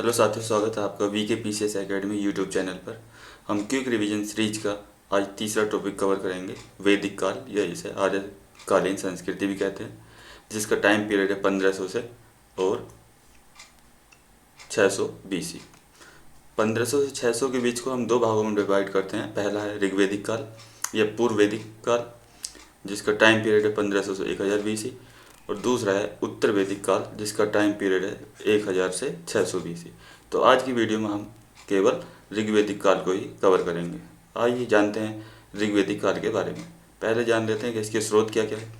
Hello साथियों, स्वागत है आपका वी के पीसीएस एकेडमी यूट्यूब चैनल पर। हम क्विक रिवीजन सीरीज का आज तीसरा टॉपिक कवर करेंगे, वैदिक काल या इसे आर्यकालीन संस्कृति भी कहते हैं, जिसका टाइम पीरियड है 1500 से और 600 बीसी। 1500 से 600 के बीच को हम दो भागों में डिवाइड करते हैं। पहला है ऋग्वैदिक काल या पूर्व वैदिक काल, जिसका टाइम पीरियड है 1500 से 1000 बीसी, और दूसरा है उत्तर वैदिक काल, जिसका टाइम पीरियड है 1000 से 600 बीसी। तो आज की वीडियो में हम केवल ऋग्वैदिक काल को ही कवर करेंगे। आइए जानते हैं ऋग्वैदिक काल के बारे में। पहले जान लेते हैं कि इसके स्रोत क्या क्या है।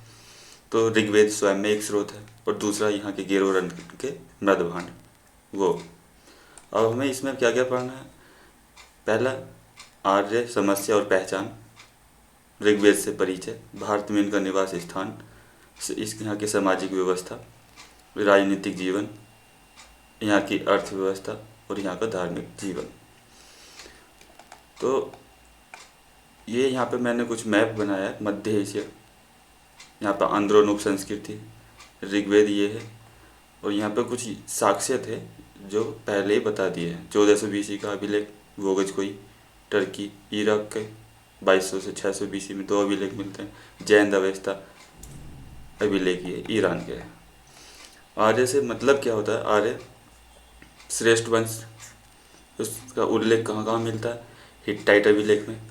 तो ऋग्वेद स्वयं में एक स्रोत है और दूसरा यहाँ के गेरोरन के मृदभांड वो। अब हमें इसमें क्या क्या पढ़ना है। पहला, आर्य समस्या और पहचान, ऋग्वेद से परिचय, भारत में इनका निवास स्थान, इस यहाँ की सामाजिक व्यवस्था, राजनीतिक जीवन, यहाँ की अर्थव्यवस्था और यहाँ का धार्मिक जीवन। तो ये यहाँ पे मैंने कुछ मैप बनाया है। मध्य एशिया, यहाँ पर आंद्रोनोप संस्कृति, ऋग्वेद ये है, और यहाँ पे कुछ साक्ष्य थे जो पहले ही बता दिए हैं। 1400 बीसी का अभिलेख वोगजकोई, टर्की, इराक के 2200 से 600 बीसी में 2 अभिलेख मिलते हैं। जैन अवस्था अभिलेख ये ईरान के है। आर्य से मतलब क्या होता है? आर्य श्रेष्ठ वंश, उसका उल्लेख कहाँ कहाँ मिलता है? हिट्टाइट अभिलेख में,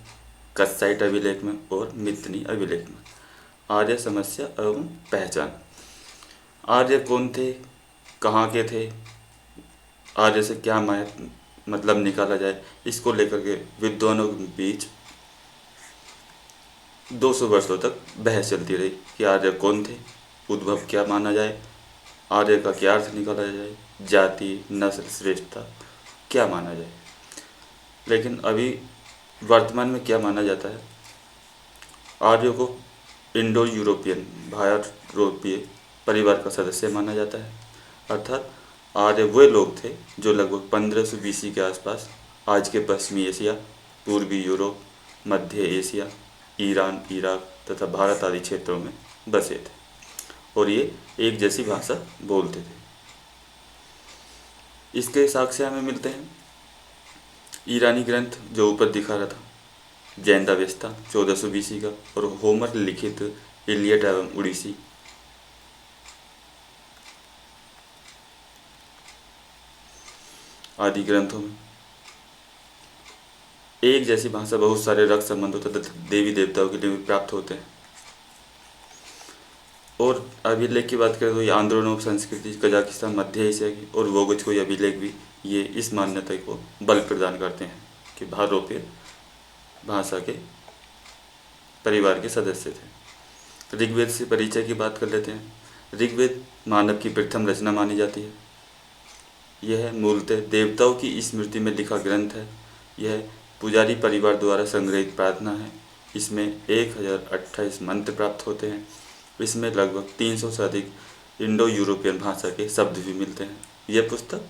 कस्साइट अभिलेख में और मितनी अभिलेख में। आर्य समस्या एवं पहचान। आर्य कौन थे, कहाँ के थे, आर्य से क्या मतलब निकाला जाए, इसको लेकर के विद्वानों के बीच 200 वर्षों तक बहस चलती रही कि आर्य कौन थे, उद्भव क्या माना जाए, आर्य का क्या अर्थ निकाला जाए, जाति नस्ल श्रेष्ठता क्या माना जाए। लेकिन अभी वर्तमान में क्या माना जाता है? आर्यों को इंडो यूरोपियन भारत-यूरोपीय परिवार का सदस्य माना जाता है। अर्थात आर्य वे लोग थे जो लगभग 1500 बीसी के आसपास आज के पश्चिमी एशिया, पूर्वी यूरोप, मध्य एशिया, ईरान, इराक तथा भारत आदि क्षेत्रों में बसे थे और ये एक जैसी भाषा बोलते थे। इसके साक्ष्य हमें मिलते हैं ईरानी ग्रंथ जो ऊपर दिखा रहा था, जैन अवस्था 1400 बीसी का, और होमर लिखित इलियड एवं उड़ीसी आदि ग्रंथों में एक जैसी भाषा, बहुत सारे रक्त संबंधों तथा देवी देवताओं के लिए भी प्राप्त होते हैं। और अभिलेख की बात करें तो ये आंद्रोनोप संस्कृति कजाकिस्तान मध्य एशिया की, और वोगजकोई अभिलेख भी ये इस मान्यता को बल प्रदान करते हैं कि भारतीय भाषा के परिवार के सदस्य थे। ऋग्वेद से परिचय की बात कर लेते हैं। ऋग्वेद मानव की प्रथम रचना मानी जाती है। यह मूलतः देवताओं की स्मृति में लिखा ग्रंथ है। यह पुजारी परिवार द्वारा संग्रहित प्रार्थना है। इसमें 1028 मंत्र प्राप्त होते हैं। इसमें लगभग 300 से अधिक इंडो यूरोपियन भाषा के शब्द भी मिलते हैं। यह पुस्तक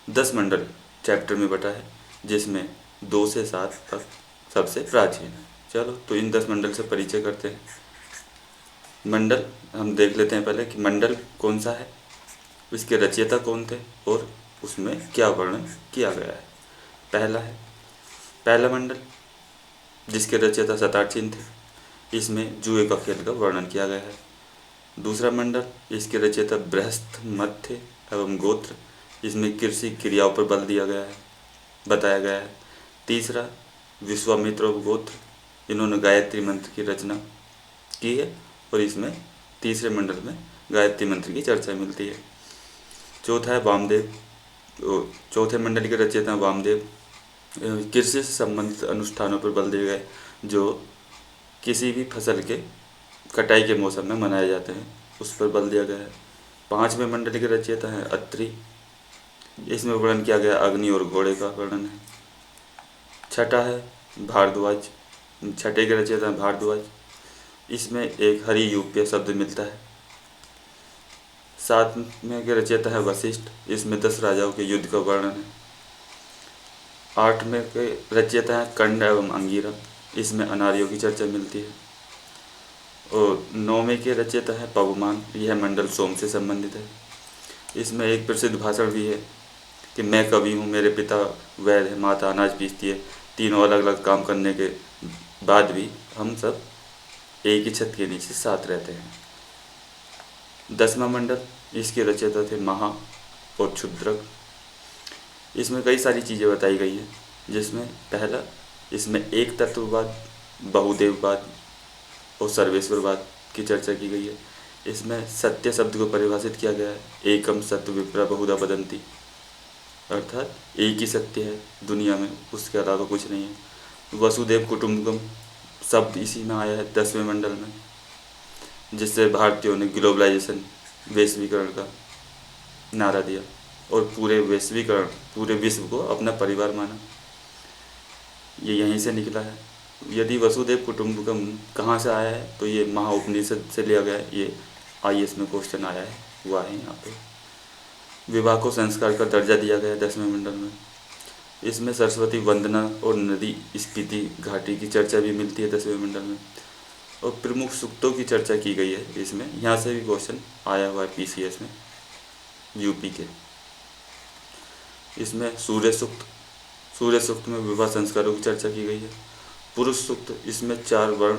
10 मंडल चैप्टर में बटा है, जिसमें 2 से 7 तक सबसे प्राचीन है। चलो तो इन 10 मंडल से परिचय करते हैं। मंडल हम देख लेते हैं पहले कि मंडल कौन सा है, इसके रचयिता कौन थे और उसमें क्या वर्णन किया गया है। पहला मंडल, जिसके रचयिता शतार्चिन थे, इसमें जुए का खेल का वर्णन किया गया है। दूसरा मंडल, इसके रचयिता बृहस्थ मत थे एवं गोत्र, इसमें कृषि क्रियाओं पर बल दिया गया है, बताया गया है। तीसरा, विश्वामित्र गोत्र, इन्होंने गायत्री मंत्र की रचना की है और इसमें तीसरे मंडल में गायत्री मंत्र की चर्चा मिलती है। चौथा है वामदेव, चौथे मंडल के रचयिता वामदेव, कृषि से संबंधित अनुष्ठानों पर बल दिए गए जो किसी भी फसल के कटाई के मौसम में मनाए जाते हैं, उस पर बल दिया गया है। पांचवें मंडल के रचयिता हैं अत्रि, इसमें वर्णन किया गया अग्नि और घोड़े का वर्णन है। छठा है भारद्वाज, छठे के रचयिता हैं भारद्वाज, इसमें एक हरि यूप्य शब्द मिलता है। सातवें के रचयिता है वशिष्ठ, इसमें 10 राजाओं के युद्ध का वर्णन है। आठवें के रचयिता हैं कंड एवं अंगिरा, इसमें अनार्यों की चर्चा मिलती है। और 9वें के रचयिता है पवमान, यह मंडल सोम से संबंधित है। इसमें एक प्रसिद्ध भाषण भी है कि मैं कवि हूँ, मेरे पिता वैद्य है, माता अनाज पीसती है, तीनों अलग अलग काम करने के बाद भी हम सब एक ही छत के नीचे साथ रहते हैं। 10वां मंडल, इसके रचयिता थे महा और क्षुद्रक। इसमें कई सारी चीज़ें बताई गई हैं, जिसमें पहला, इसमें एक तत्ववाद, बहुदेववाद और सर्वेश्वरवाद की चर्चा की गई है। इसमें सत्य शब्द को परिभाषित किया गया है, एकम सत्य विप्रा बहुधा वदंती, अर्थात एक ही सत्य है दुनिया में, उसके अलावा कुछ नहीं है। वसुदेव कुटुंबकम शब्द इसी में आया है 10वें मंडल में, जिससे भारतीयों ने ग्लोबलाइजेशन, वैश्वीकरण का नारा दिया और पूरे वैश्वीकरण, पूरे विश्व को अपना परिवार माना। ये यहीं से निकला है। यदि वसुदेव कुटुंबकम कहाँ से आया है, तो ये महाउपनिषद से लिया गया है। ये IAS में क्वेश्चन आया है, हुआ है यहाँ पे। विवाह को संस्कार का दर्जा दिया गया है 10वें मंडल में। इसमें सरस्वती वंदना और नदी स्पीति घाटी की चर्चा भी मिलती है 10वें मंडल में, और प्रमुख सूक्तों की चर्चा की गई है इसमें। यहाँ से भी क्वेश्चन आया हुआ है PCS में, UP के। इसमें सूर्य सूक्त में विवाह संस्कारों की चर्चा की गई है। पुरुष सूक्त, इसमें 4 वर्ण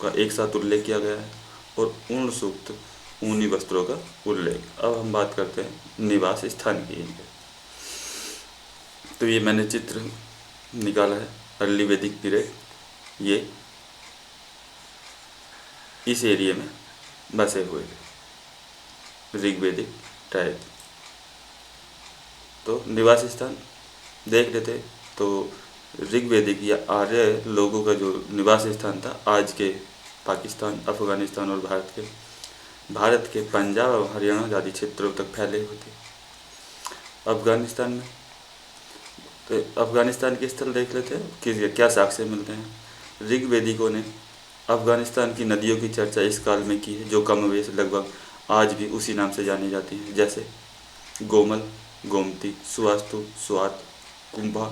का एक साथ उल्लेख किया गया है, और ऊर्ण सूक्त, ऊनी वस्त्रों का उल्लेख। अब हम बात करते हैं निवास स्थान की। तो ये मैंने चित्र निकाला है, अर्ली वैदिक पीरियड, ये इस एरिया में बसे हुए थे, ऋग्वैदिक टाइप। तो निवास स्थान देख लेते। तो ऋग्वैदिक या आर्य लोगों का जो निवास स्थान था, आज के पाकिस्तान, अफगानिस्तान और भारत के पंजाब और हरियाणा आदि क्षेत्रों तक फैले हुए थे। अफगानिस्तान में, तो अफगानिस्तान के स्थल देख लेते हैं कि क्या साक्ष्य मिलते हैं। ऋग्वैदिकों ने अफगानिस्तान की नदियों की चर्चा इस काल में की है, जो कमोवेश लगभग आज भी उसी नाम से जानी जाती हैं, जैसे गोमल, गोमती, सुवास्तु, स्वात, कुंभा,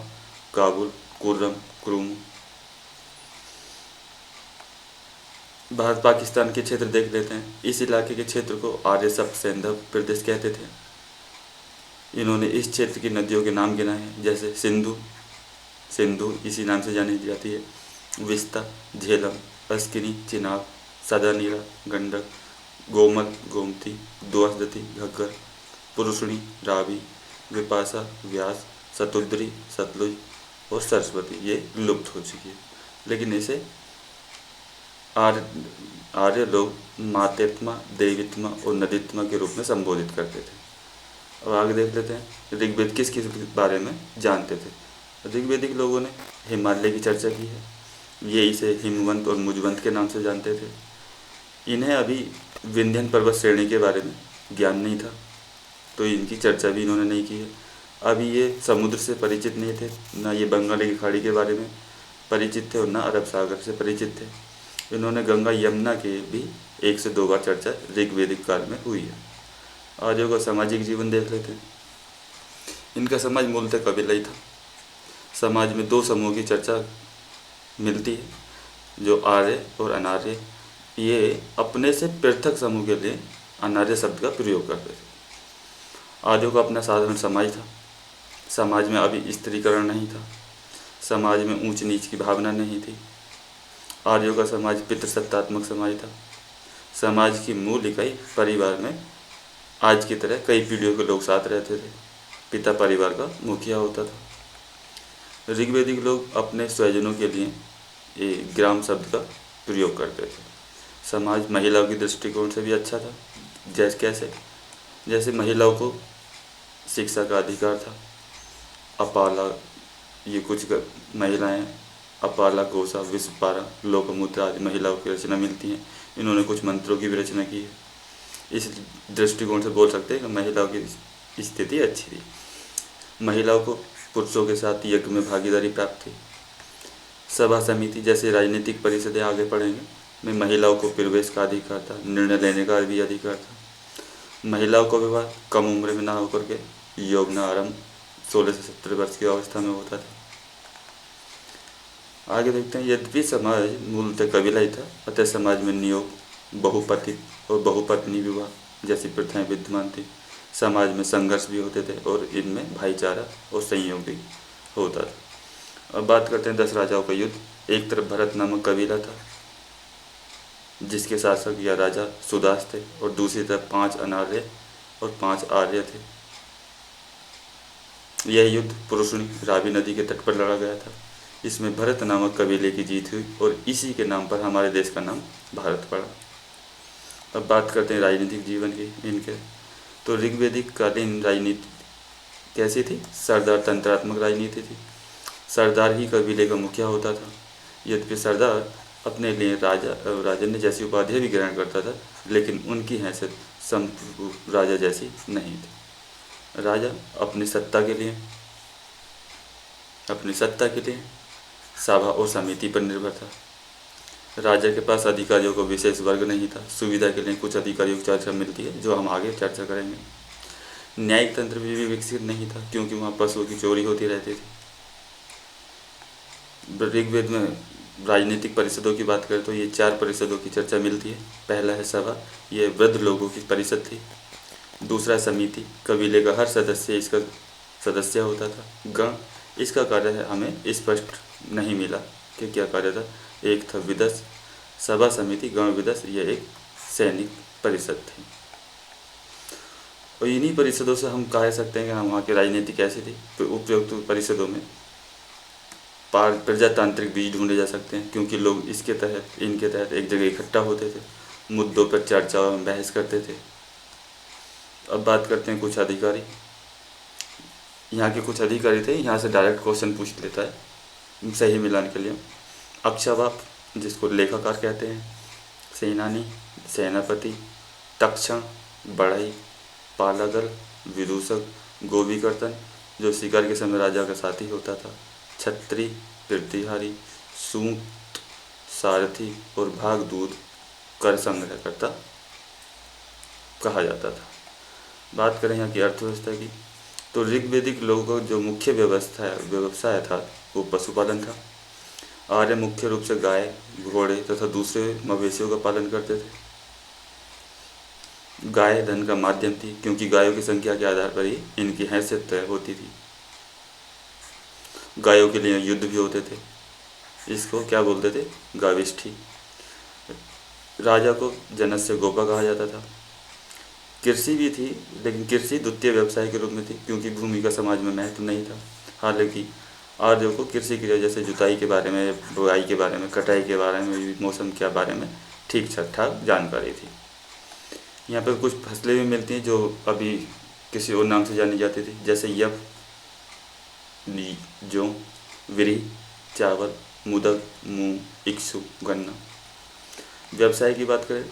काबुल, कुर्रम, क्रूम। भारत पाकिस्तान के क्षेत्र देख लेते हैं। इस इलाके के क्षेत्र को आर्य सप्त सैंधव प्रदेश कहते थे। इन्होंने इस क्षेत्र की नदियों के नाम गिनाए हैं, जैसे सिंधु इसी नाम से जानी जाती है, विस्ता, झेलम, अस्किनी, चिनाब, सदानीरा, गंडक, गोमल, गोमती, द्वासदती, घग्गर, पुरुषणी, रावी, विपाशा, व्यास, शतुद्री, सतलुज और सरस्वती ये लुप्त हो चुकी है, लेकिन इसे आर्य लोग मातेत्मा, देवित्मा और नदीत्मा के रूप में संबोधित करते थे। अब आगे देख लेते हैं ऋग्वेद किस बारे में जानते थे। ऋग्वेदिक लोगों ने हिमालय की चर्चा की है। ये इसे हिमवंत और मुजवंत के नाम से जानते थे। इन्हें अभी विंध्यन पर्वत श्रेणी के बारे में ज्ञान नहीं था, तो इनकी चर्चा भी इन्होंने नहीं की है। अभी ये समुद्र से परिचित नहीं थे, ना ये बंगाल की खाड़ी के बारे में परिचित थे और ना अरब सागर से परिचित थे। इन्होंने गंगा यमुना के भी 1 से 2 बार चर्चा ऋग्वेदिक काल में हुई है। आर्यों का सामाजिक जीवन देख लेते हैं। इनका समाज मूलतः कबीलाई था। समाज में 2 समूह की चर्चा मिलती है, जो आर्य और अनार्य। ये अपने से पृथक समूह के लिए अनार्य शब्द का प्रयोग करते थे। आर्यों का अपना साधारण समाज था। समाज में अभी स्त्रीकरण नहीं था। समाज में ऊंच नीच की भावना नहीं थी। आर्यों का समाज पितृसत्तात्मक समाज था। समाज की मूल इकाई परिवार में आज की तरह कई पीढ़ियों के लोग साथ रहते थे। पिता परिवार का मुखिया होता था। ऋग्वेदिक लोग अपने स्वजनों के लिए ग्राम शब्द का प्रयोग करते थे। समाज महिलाओं की दृष्टिकोण से भी अच्छा था। जैसे महिलाओं को शिक्षा का अधिकार था। अपाला, ये कुछ महिलाएं अपाला, कोसा, विश्वपारा, लोकमूत्रा आदि महिलाओं की रचना मिलती हैं। इन्होंने कुछ मंत्रों की भी रचना की है। इस दृष्टिकोण से बोल सकते हैं कि महिलाओं की स्थिति अच्छी थी। महिलाओं को पुरुषों के साथ यज्ञ में भागीदारी प्राप्त थी। सभा समिति जैसे राजनीतिक परिषदें आगे पढ़ेंगे में महिलाओं को प्रवेश का अधिकार था, निर्णय लेने का भी अधिकार था। महिलाओं का विवाह कम उम्र में ना होकर के यौवन आरंभ 16 से 17 वर्ष की अवस्था में होता था। आगे देखते हैं। यद्यपि समाज मूलतः कबीलाई था, अतः समाज में नियोग, बहुपति और बहुपत्नी विवाह जैसी प्रथाएं विद्यमान थी। समाज में संघर्ष भी होते थे और इनमें भाईचारा और संयोग भी होता था। अब बात करते हैं 10 राजाओं का युद्ध। एक तरफ भरत नामक कबीला था जिसके शासक या राजा सुदास थे और दूसरी तरफ 5 अनार्य और 5 आर्य थे। यह युद्ध पुरुषनी रावी नदी के तट पर लड़ा गया था। इसमें भरत नामक कबीले की जीत हुई और इसी के नाम पर हमारे देश का नाम भारत पड़ा। अब बात करते हैं राजनीतिक जीवन की इनके। तो ऋग्वेदिक कालीन राजनीति कैसी थी? सरदार तंत्रात्मक राजनीति थी। सरदार ही कबीले का मुखिया होता था। यद्यपि सरदार अपने लिए राजन्य जैसी उपाधियाँ भी ग्रहण करता था, लेकिन उनकी हैसियत संपूर्ण राजा जैसी नहीं थी। राजा अपनी सत्ता के लिए सभा और समिति पर निर्भर था। राजा के पास अधिकारियों को विशेष वर्ग नहीं था। सुविधा के लिए कुछ अधिकारियों की चर्चा मिलती है, जो हम आगे चर्चा करेंगे। न्यायिक तंत्र भी विकसित नहीं था, क्योंकि वहाँ पशुओं की चोरी होती रहती थी। ऋग्वेद में राजनीतिक परिषदों की बात करें तो ये 4 परिषदों की चर्चा मिलती है। पहला है सभा, ये वृद्ध लोगों की परिषद थी। दूसरा समिति, कबीले का हर सदस्य इसका सदस्य होता था। गण, इसका कार्य है हमें स्पष्ट नहीं मिला कि क्या कार्य था। एक था विदस। सभा, समिति, गण, विदस, यह एक सैनिक परिषद थी। और इन्हीं परिषदों से हम कह सकते हैं कि वहाँ की राजनीति कैसी थी। तो उपयुक्त परिषदों में प्रजातांत्रिक बीज ढूंढे जा सकते हैं, क्योंकि लोग इनके तहत एक जगह इकट्ठा होते थे, मुद्दों पर चर्चा और बहस करते थे। अब बात करते हैं कुछ अधिकारी। यहाँ के कुछ अधिकारी थे, यहाँ से डायरेक्ट क्वेश्चन पूछ लेता है सही मिलान के लिए। अक्षवाप, जिसको लेखाकार कहते हैं, सेनानी, सेनापति, तक्षण, बढ़ई, पालादल, विदूषक, गोपीकर्तन, जो शिकार के समय राजा का साथी होता था, छत्री, प्रतिहारी, सूत, सारथी और भागदूत कर संग्रहकर्ता कहा जाता था। बात करें यहाँ की अर्थव्यवस्था की, तो ऋग्वेदिक लोगों का जो मुख्य व्यवसाय था वो पशुपालन था। आर्य मुख्य रूप से गाय, घोड़े तथा दूसरे मवेशियों का पालन करते थे। गाय धन का माध्यम थी, क्योंकि गायों की संख्या के आधार पर ही इनकी हैसियत तय होती थी। गायों के लिए युद्ध भी होते थे। इसको क्या बोलते थे? गाविष्ठी। राजा को जनस्य गोपा कहा जाता था। कृषि भी थी, लेकिन कृषि द्वितीय व्यवसाय के रूप में थी, क्योंकि भूमि का समाज में महत्व नहीं था। हालांकि आर्यों को कृषि क्रिया जैसे जुताई के बारे में, बुआई के बारे में, कटाई के बारे में, मौसम के बारे में ठीक ठाक जानकारी थी। यहाँ पर कुछ फसलें भी मिलती हैं जो अभी किसी और नाम से जानी जाती थी, जैसे यव, जौ, विरी, चावल, मुदक, मूंग, इक्षु, गन्ना। व्यवसाय की बात करें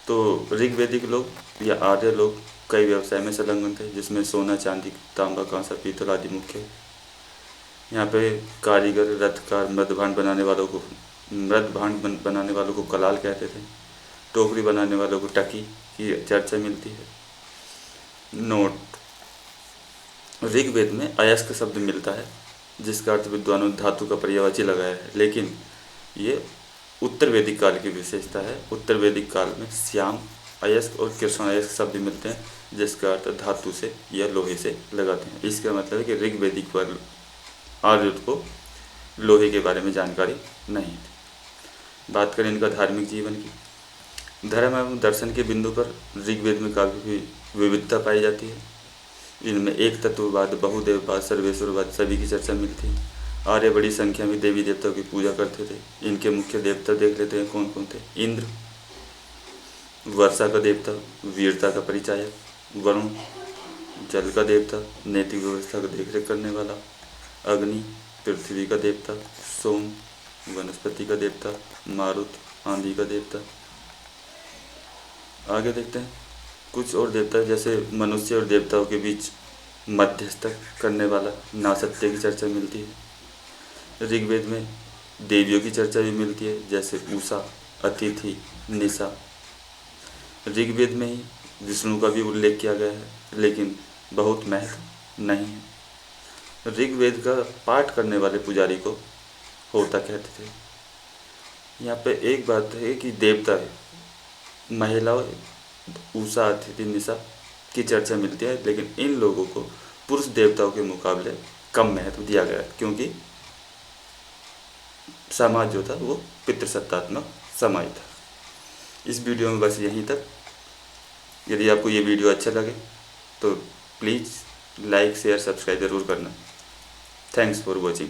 तो ऋग्वेदिक लोग या आर्य लोग कई व्यवसाय में संलग्न थे, जिसमें सोना, चांदी, तांबा, कांसा, पीतल आदि मुख्य है। यहाँ पे कारीगर, रथकार, मृद भांड बनाने वालों को कलाल कहते थे। टोकरी बनाने वालों को टकी की चर्चा मिलती है। नोट, ऋग्वेद में अयस्क शब्द मिलता है, जिसका अर्थ विद्वानों ने धातु का पर्यायवाची लगाया है, लेकिन ये उत्तर वैदिक काल की विशेषता है। उत्तर वैदिक काल में श्याम अयस्क और कृष्ण अयस्क शब्द मिलते हैं, जिसका अर्थ धातु से या लोहे से लगाते हैं। इसका मतलब है कि ऋग्वेदिक पर आर्य को लोहे के बारे में जानकारी नहीं थी। बात करें इनका धार्मिक जीवन की, धर्म एवं दर्शन के बिंदु पर ऋग्वेद में काफ़ी विविधता पाई जाती है। इनमें एक तत्ववाद, बहुदेववाद, सर्वेश्वरवाद सभी की चर्चा मिलती है। आर्य बड़ी संख्या में देवी देवताओं की पूजा करते थे। इनके मुख्य देवता देख लेते हैं कौन कौन थे। इंद्र, वर्षा का देवता, वीरता का परिचायक। वरुण, जल का देवता, नैतिक व्यवस्था का देखरेख करने वाला। अग्नि, पृथ्वी का देवता। सोम, वनस्पति का देवता। मारुत, आंधी का देवता। आगे देखते हैं कुछ और देवता, जैसे मनुष्य और देवताओं के बीच मध्यस्थ करने वाला नासत्य की चर्चा मिलती है। ऋग्वेद में देवियों की चर्चा भी मिलती है, जैसे उषा, अतिथि, निशा। ऋग्वेद में ही विष्णु का भी उल्लेख किया गया है, लेकिन बहुत महत्व नहीं है। ऋग्वेद का पाठ करने वाले पुजारी को होता कहते थे। यहाँ पे एक बात है कि देवता है, महिलाओं उषा, अतिथि, निशा की चर्चा मिलती है, लेकिन इन लोगों को पुरुष देवताओं के मुकाबले कम महत्व दिया गया, क्योंकि समाज जो था वो पितृसत्तात्मक समाज था। इस वीडियो में बस यहीं तक। यदि आपको ये वीडियो अच्छा लगे तो प्लीज़ लाइक शेयर सब्सक्राइब ज़रूर करना। Thanks for watching.